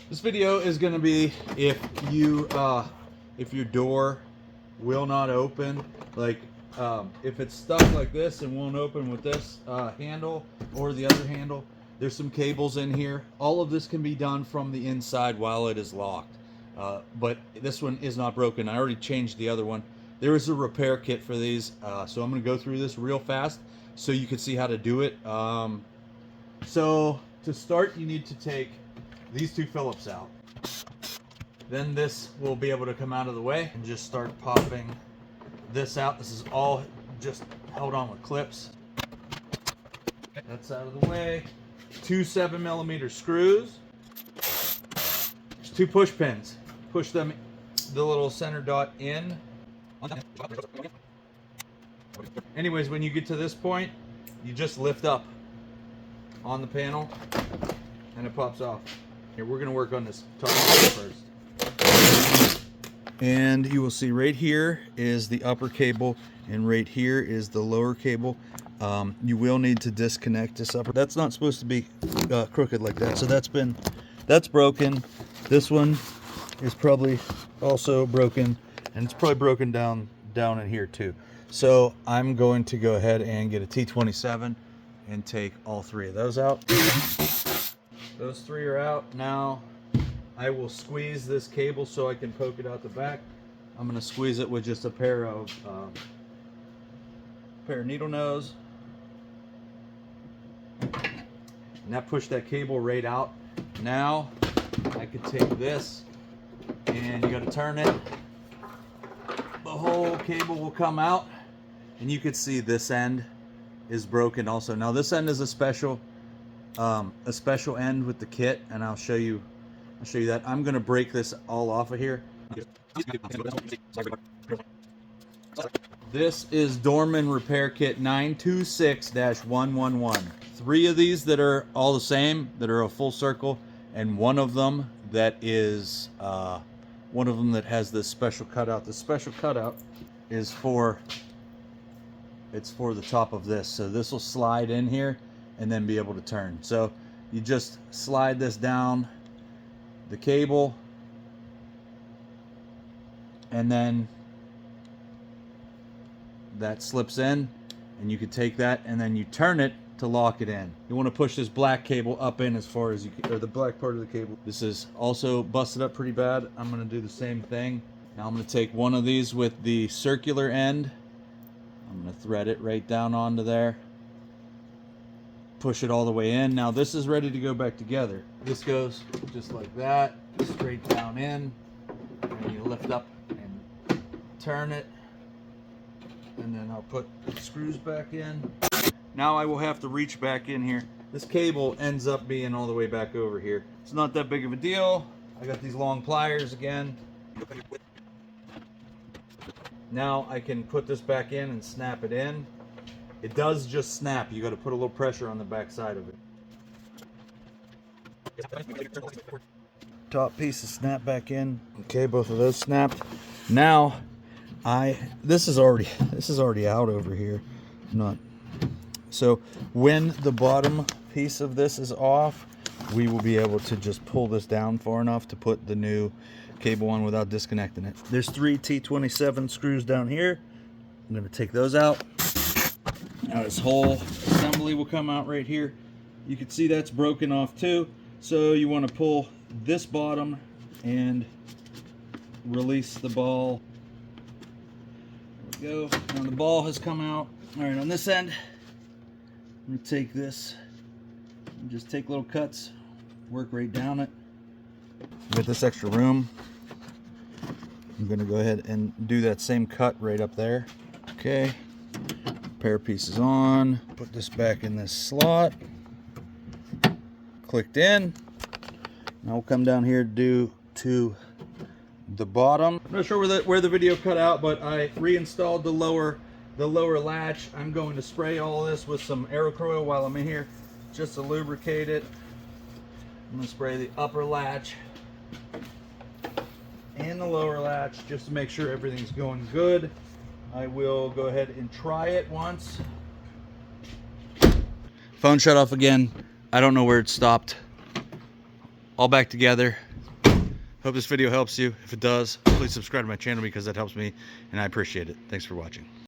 This video is going to be if your door will not open, like if it's stuck like this and won't open with this handle or the other handle. There's some cables in here. All of this can be done from the inside while it is locked. But this one is not broken. I already changed the other one. There is a repair kit for these, so I'm going to go through this real fast so you can see how to do it. So to start, you need to take these two Phillips out. Then this will be able to come out of the way and just start popping this out. This is all just held on with clips. That's out of the way. Two 7mm screws. There's two push pins. Push them, the little center dot in. Anyways, when you get to this point, you just lift up on the panel and it pops off. Here, we're gonna work on this top first. And you will see right here is the upper cable and right here is the lower cable. You will need to disconnect this upper. That's not supposed to be crooked like that. So that's broken. This one is probably also broken, and it's probably broken down in here too. So I'm going to go ahead and get a T27 and take all three of those out. Those three are out. Now I will squeeze this cable so I can poke it out the back. I'm going to squeeze it with just a pair of needle nose. And that pushed that cable right out. Now I could take this and you got to turn it. The whole cable will come out and you can see this end is broken also. Now this end is a special end with the kit, and I'll show you that. I'm going to break this all off of here. This is Dorman Repair Kit 926-111. Three of these that are all the same, that are a full circle, and one of them that is one of them that has this special cutout. The special cutout is for the top of this, so this will slide in here and then be able to turn. So you just slide this down the cable, and then that slips in, and you can take that and then you turn it to lock it in. You want to push this black cable up in as far as you can, or the black part of the cable. This is also busted up pretty bad. I'm going to do the same thing. Now I'm going to take one of these with the circular end. I'm going to thread it right down onto there. Push it all the way in. Now this is ready to go back together. This goes just like that, straight down in, and you lift up and turn it, and then I'll put the screws back in. Now I will have to reach back in here. This cable ends up being all the way back over here. It's not that big of a deal. I got these long pliers again. Now I can put this back in and snap it in. It does just snap. You got to put a little pressure on the back side of it. Top piece is snapped back in. Okay, both of those snapped. Now this is already out over here. So when the bottom piece of this is off, we will be able to just pull this down far enough to put the new cable on without disconnecting it. There's three T27 screws down here. I'm going to take those out. Now this whole assembly will come out right here. You can see that's broken off too. So you want to pull this bottom and release the ball. There we go. Now the ball has come out. All right, on this end, I'm going to take this and just take little cuts, work right down it. With this extra room, I'm going to go ahead and do that same cut right up there. Okay, pair of pieces on, put this back in this slot, clicked in. Now we'll come down here to the bottom. I'm not sure where the video cut out, but I reinstalled the lower latch. I'm going to spray all this with some Aerocroil while I'm in here just to lubricate it. I'm going to spray the upper latch and the lower latch just to make sure everything's going good. I will go ahead and try it once. Phone shut off again. I don't know where it stopped. All back together. Hope this video helps you. If it does, please subscribe to my channel because that helps me and I appreciate it. Thanks for watching.